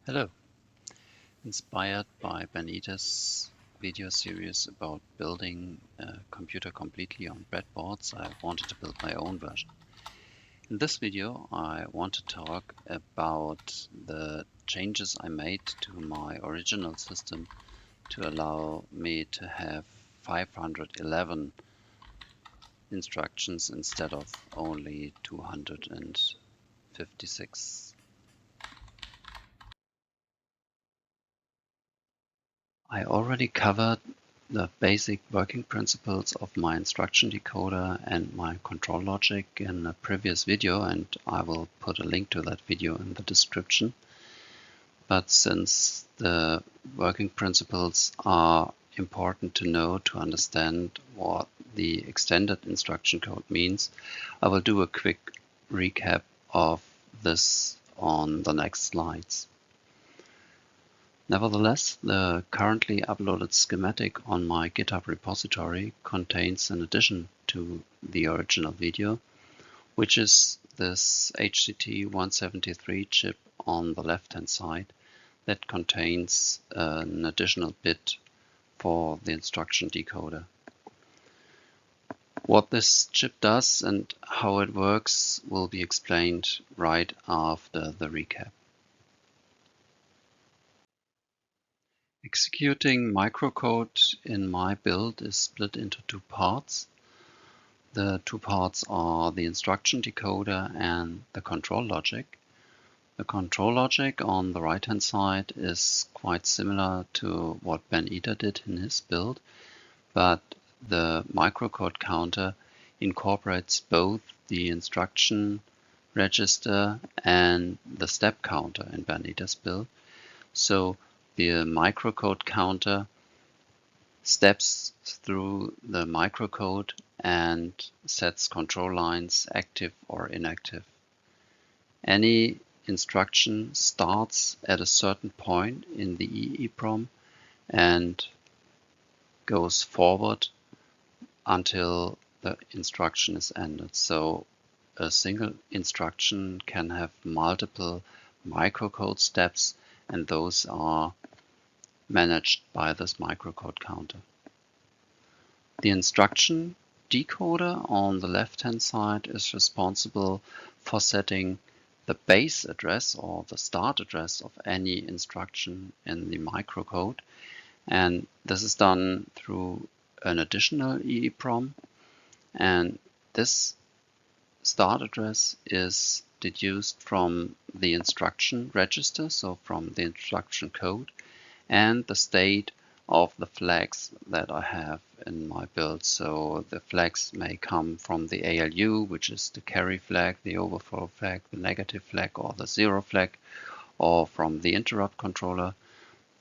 Hello. Inspired by Benita's video series about building a computer completely on breadboards, I wanted to build my own version. In this video, I want to talk about the changes I made to my original system to allow me to have 511 instructions instead of only 256. I already covered the basic working principles of my instruction decoder and my control logic in a previous video, and I will put a link to that video in the description. But since the working principles are important to know to understand what the extended instruction code means, I will do a quick recap of this on the next slides. Nevertheless, the currently uploaded schematic on my GitHub repository contains an addition to the original video, which is this HCT173 chip on the left-hand side that contains an additional bit for the instruction decoder. What this chip does and how it works will be explained right after the recap. Executing microcode in my build is split into two parts. The two parts are the instruction decoder and the control logic. The control logic on the right-hand side is quite similar to what Benita did in his build, but the microcode counter incorporates both the instruction register and the step counter in Benita's build. So the microcode counter steps through the microcode and sets control lines active or inactive. Any instruction starts at a certain point in the EEPROM and goes forward until the instruction is ended. So a single instruction can have multiple microcode steps, and those are managed by this microcode counter. The instruction decoder on the left-hand side is responsible for setting the base address or the start address of any instruction in the microcode, and this is done through an additional EEPROM, and this start address is deduced from the instruction register, so from the instruction code, and the state of the flags that I have in my build. So the flags may come from the ALU, which is the carry flag, the overflow flag, the negative flag, or the zero flag, or from the interrupt controller,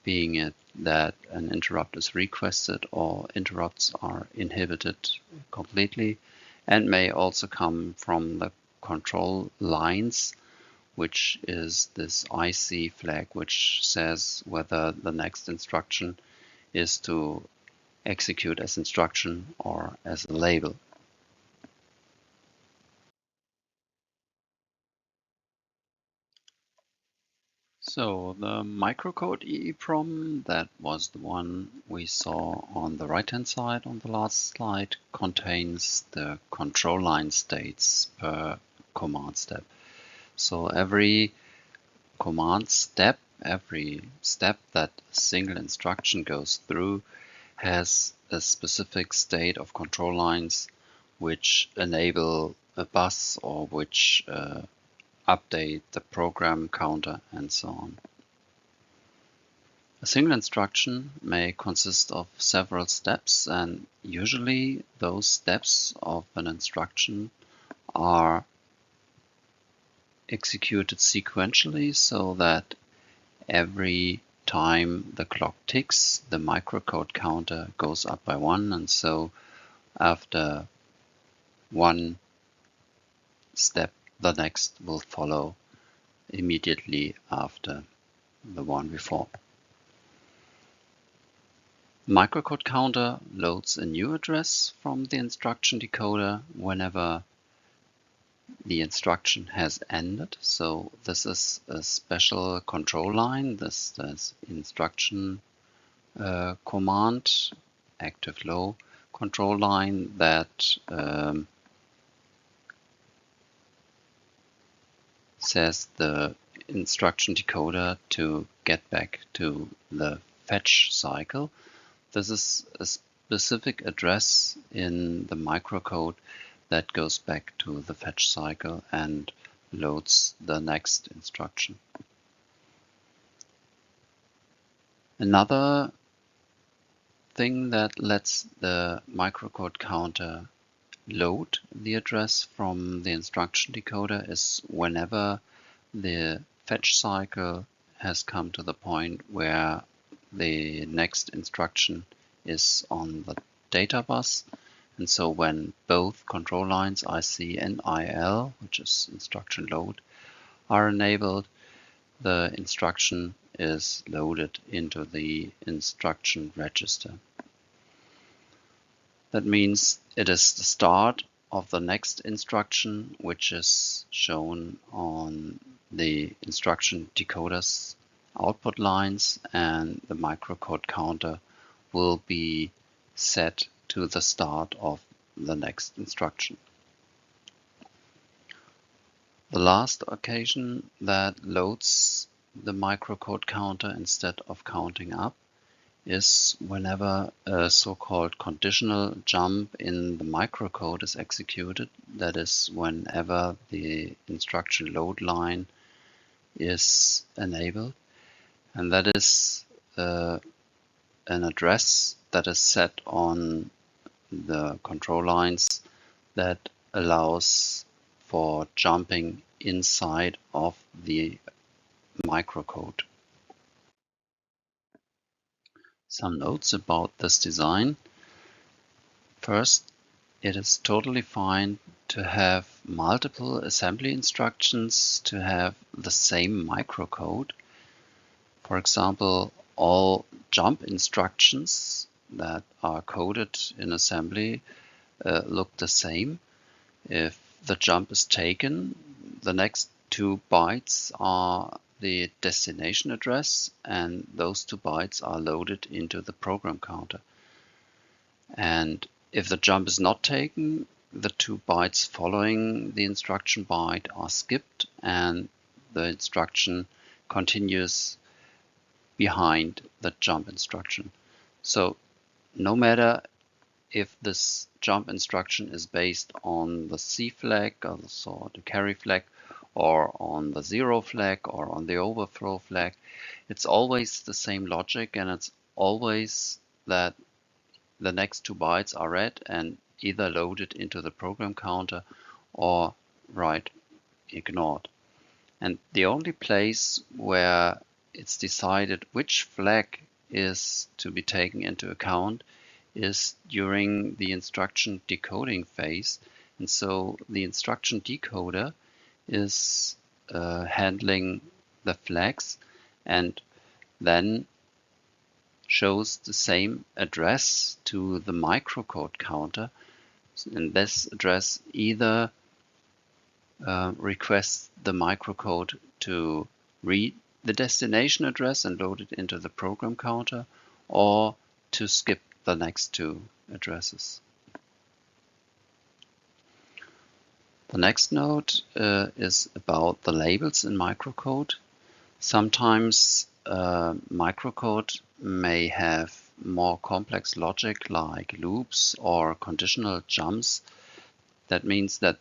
being it that an interrupt is requested or interrupts are inhibited completely, and may also come from the control lines, which is this IC flag, which says whether the next instruction is to execute as instruction or as a label. So the microcode EEPROM, that was the one we saw on the right-hand side on the last slide, contains the control line states per command step. So every command step, every step that a single instruction goes through has a specific state of control lines which enable a bus or which update the program counter and so on. A single instruction may consist of several steps, and usually those steps of an instruction are executed sequentially so that every time the clock ticks, the microcode counter goes up by 1, and so after one step, the next will follow immediately after the one before. The microcode counter loads a new address from the instruction decoder whenever the instruction has ended. So this is a special control line. This is instruction command, active low control line that says the instruction decoder to get back to the fetch cycle. This is a specific address in the microcode that goes back to the fetch cycle and loads the next instruction. Another thing that lets the microcode counter load the address from the instruction decoder is whenever the fetch cycle has come to the point where the next instruction is on the data bus. And so when both control lines IC and IL, which is instruction load, are enabled, the instruction is loaded into the instruction register. That means it is the start of the next instruction, which is shown on the instruction decoder's output lines, and the microcode counter will be set to the start of the next instruction. The last occasion that loads the microcode counter instead of counting up is whenever a so-called conditional jump in the microcode is executed. That is whenever the instruction load line is enabled. And that is an address that is set on the control lines that allows for jumping inside of the microcode. Some notes about this design. First, it is totally fine to have multiple assembly instructions to have the same microcode. For example, all jump instructions that are coded in assembly look the same. If the jump is taken, the next 2 bytes are the destination address, and those 2 bytes are loaded into the program counter. And if the jump is not taken, the 2 bytes following the instruction byte are skipped, and the instruction continues behind the jump instruction. So no matter if this jump instruction is based on the C flag, also the carry flag, or on the 0 flag, or on the overflow flag, it's always the same logic, and it's always that the next 2 bytes are read and either loaded into the program counter or ignored. And the only place where it's decided which flag is to be taken into account is during the instruction decoding phase. And so the instruction decoder is handling the flags and then shows the same address to the microcode counter. And this address either requests the microcode to read the destination address and load it into the program counter, or to skip the next 2 addresses. The next note is about the labels in microcode. Sometimes microcode may have more complex logic like loops or conditional jumps. That means that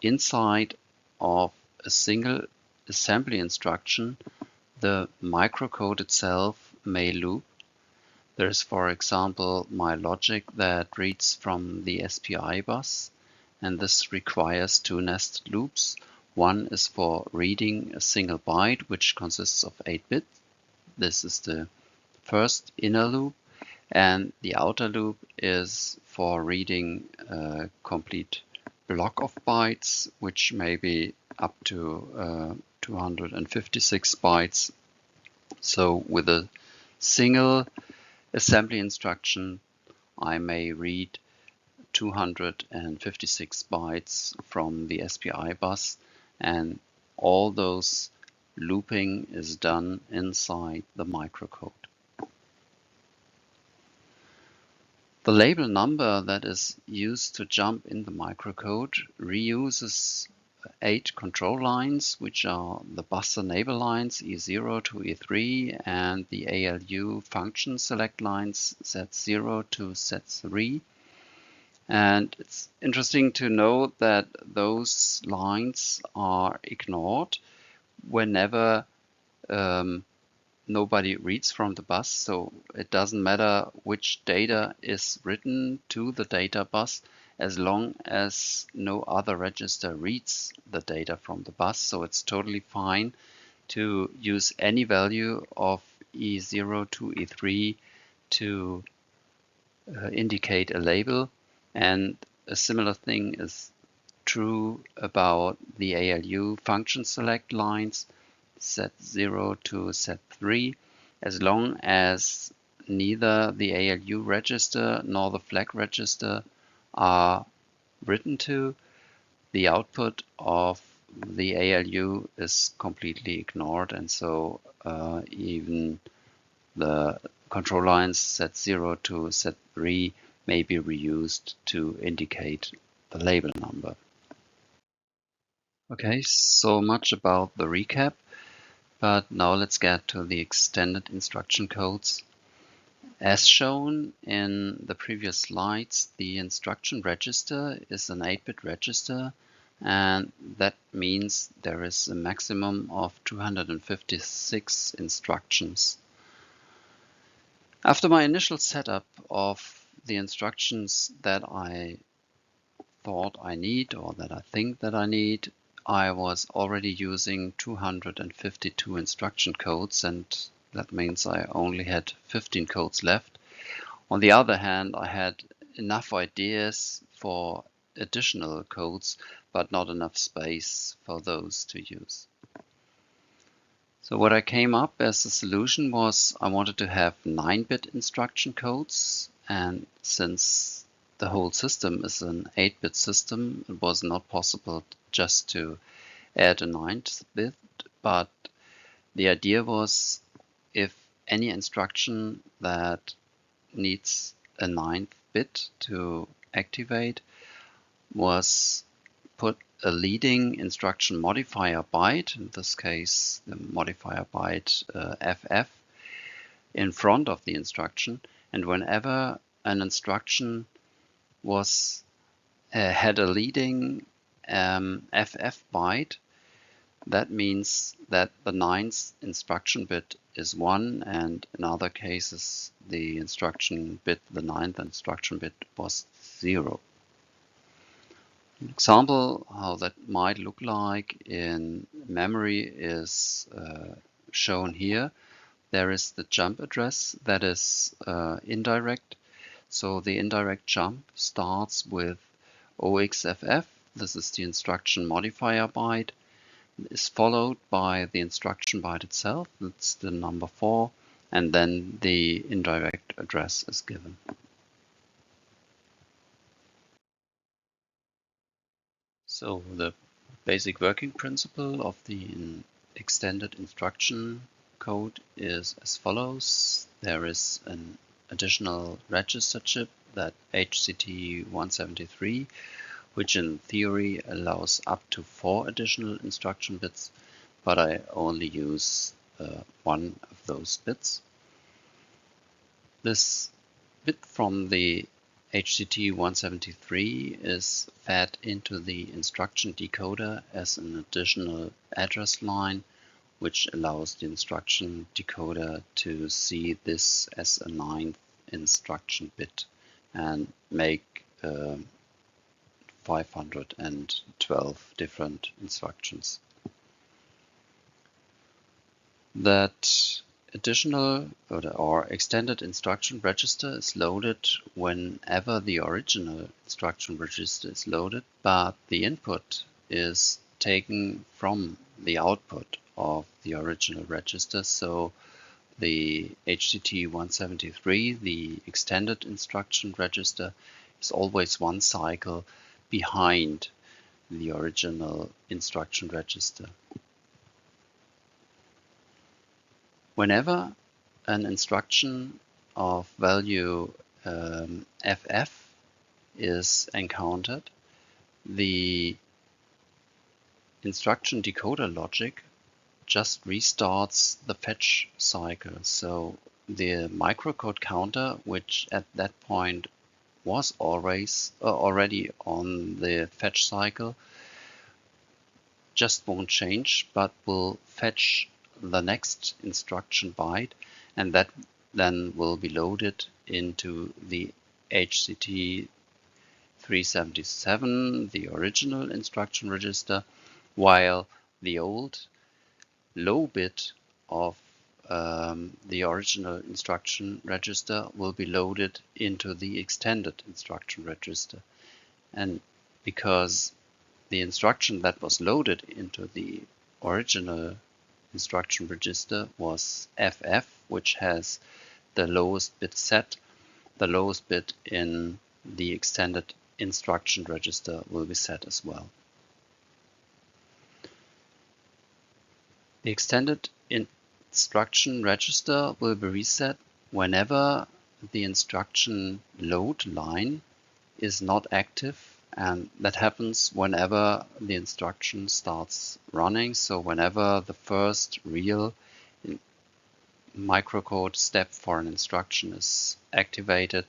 inside of a single assembly instruction, the microcode itself may loop. There is, for example, my logic that reads from the SPI bus, and this requires 2 nested loops. One is for reading a single byte, which consists of 8 bits. This is the first inner loop, and the outer loop is for reading a complete block of bytes, which may be up to 256 bytes. So with a single assembly instruction, I may read 256 bytes from the SPI bus, and all those looping is done inside the microcode. The label number that is used to jump in the microcode reuses 8 control lines, which are the bus enable lines E0 to E3 and the ALU function select lines Z0 to Z3. And it's interesting to note that those lines are ignored whenever nobody reads from the bus, so it doesn't matter which data is written to the data bus as long as no other register reads the data from the bus. So it's totally fine to use any value of E0 to E3 to indicate a label, and a similar thing is true about the ALU function select lines Z0 to Z3, as long as neither the ALU register nor the flag register are written to, the output of the ALU is completely ignored, and so even the control lines Z0 to Z3 may be reused to indicate the label number. Okay, so much about the recap. But now let's get to the extended instruction codes. As shown in the previous slides, the instruction register is an 8-bit register, and that means there is a maximum of 256 instructions. After my initial setup of the instructions that I thought I need, or that I think that I need, I was already using 252 instruction codes, and that means I only had 15 codes left. On the other hand, I had enough ideas for additional codes, but not enough space for those to use. So what I came up as a solution was I wanted to have 9-bit instruction codes, and since the whole system is an 8-bit system, it was not possible just to add a 9th bit, but the idea was if any instruction that needs a 9th bit to activate was put a leading instruction modifier byte, in this case the modifier byte FF, in front of the instruction, and whenever an instruction was had a leading FF byte, that means that the 9th instruction bit is 1, and in other cases the instruction bit, the 9th instruction bit, was 0. An example how that might look like in memory is shown here. There is the jump address that is indirect. So the indirect jump starts with OXFF. This is the instruction modifier byte. It is followed by the instruction byte itself. That's the number 4. And then the indirect address is given. So the basic working principle of the extended instruction code is as follows. There is an additional register chip, that HCT 173, which in theory allows up to 4 additional instruction bits, but I only use 1 of those bits. This bit from the HCT 173 is fed into the instruction decoder as an additional address line, which allows the instruction decoder to see this as a 9th instruction bit and make 512 different instructions. That additional or extended instruction register is loaded whenever the original instruction register is loaded, but the input is taken from the output of the original register. So the HCT 173, the extended instruction register, is always one cycle behind the original instruction register. Whenever an instruction of value FF is encountered, the instruction decoder logic just restarts the fetch cycle. So the microcode counter, which at that point was already on the fetch cycle, just won't change, but will fetch the next instruction byte, and that then will be loaded into the HCT 377, the original instruction register, while the old low bit of the original instruction register will be loaded into the extended instruction register. And because the instruction that was loaded into the original instruction register was FF, which has the lowest bit set, the lowest bit in the extended instruction register will be set as well. The extended instruction register will be reset whenever the instruction load line is not active, and that happens whenever the instruction starts running. So whenever the first real microcode step for an instruction is activated,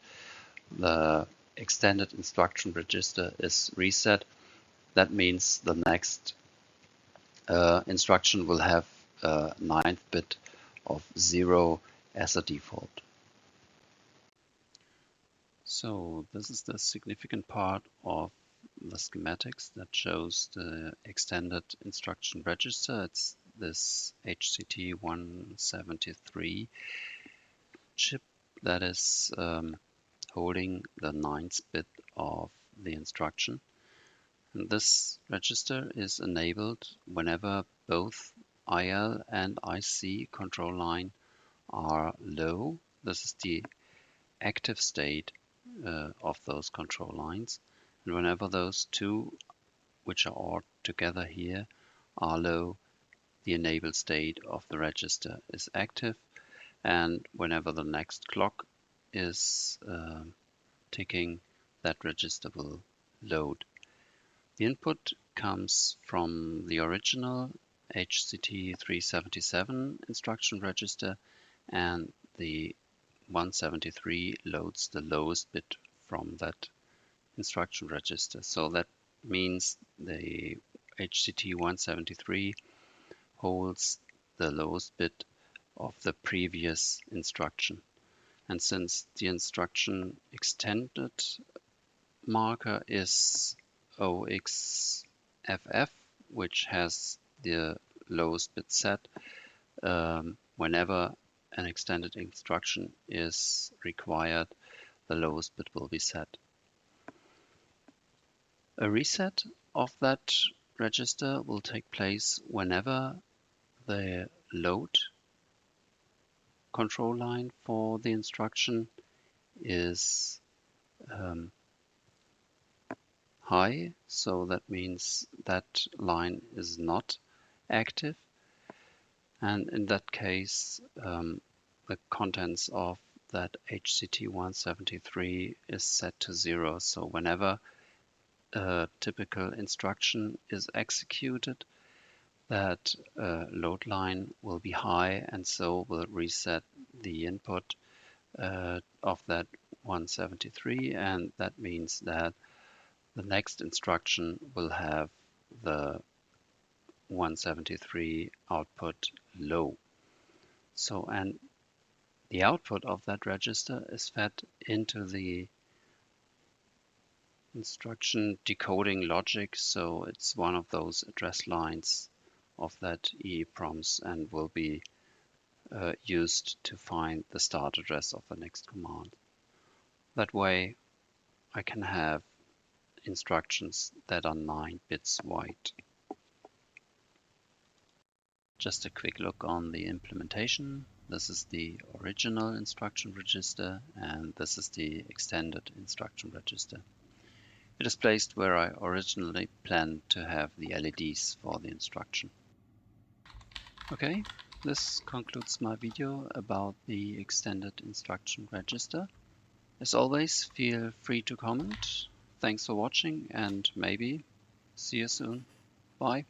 the extended instruction register is reset. That means the next instruction will have a 9th bit of 0 as a default. So this is the significant part of the schematics that shows the extended instruction register. It's this HCT 173 chip that is holding the 9th bit of the instruction. And this register is enabled whenever both IL and IC control line are low. This is the active state of those control lines. And whenever those two, which are all together here, are low, the enable state of the register is active. And whenever the next clock is ticking, that register will load. The input comes from the original HCT 377 instruction register, and the 173 loads the lowest bit from that instruction register. So that means the HCT 173 holds the lowest bit of the previous instruction. And since the instruction extended marker is OXFF, which has the lowest bit set, whenever an extended instruction is required, the lowest bit will be set. A reset of that register will take place whenever the load control line for the instruction is high, so that means that line is not active, and in that case the contents of that HCT 173 is set to 0. So whenever a typical instruction is executed, that load line will be high, and so will reset the input of that 173, and that means that the next instruction will have the 173 output low. So, and the output of that register is fed into the instruction decoding logic. So it's one of those address lines of that EEPROMs and will be used to find the start address of the next command. That way I can have instructions that are 9 bits wide. Just a quick look on the implementation. This is the original instruction register, and this is the extended instruction register. It is placed where I originally planned to have the LEDs for the instruction. Okay, this concludes my video about the extended instruction register. As always, feel free to comment. Thanks for watching, and maybe see you soon. Bye.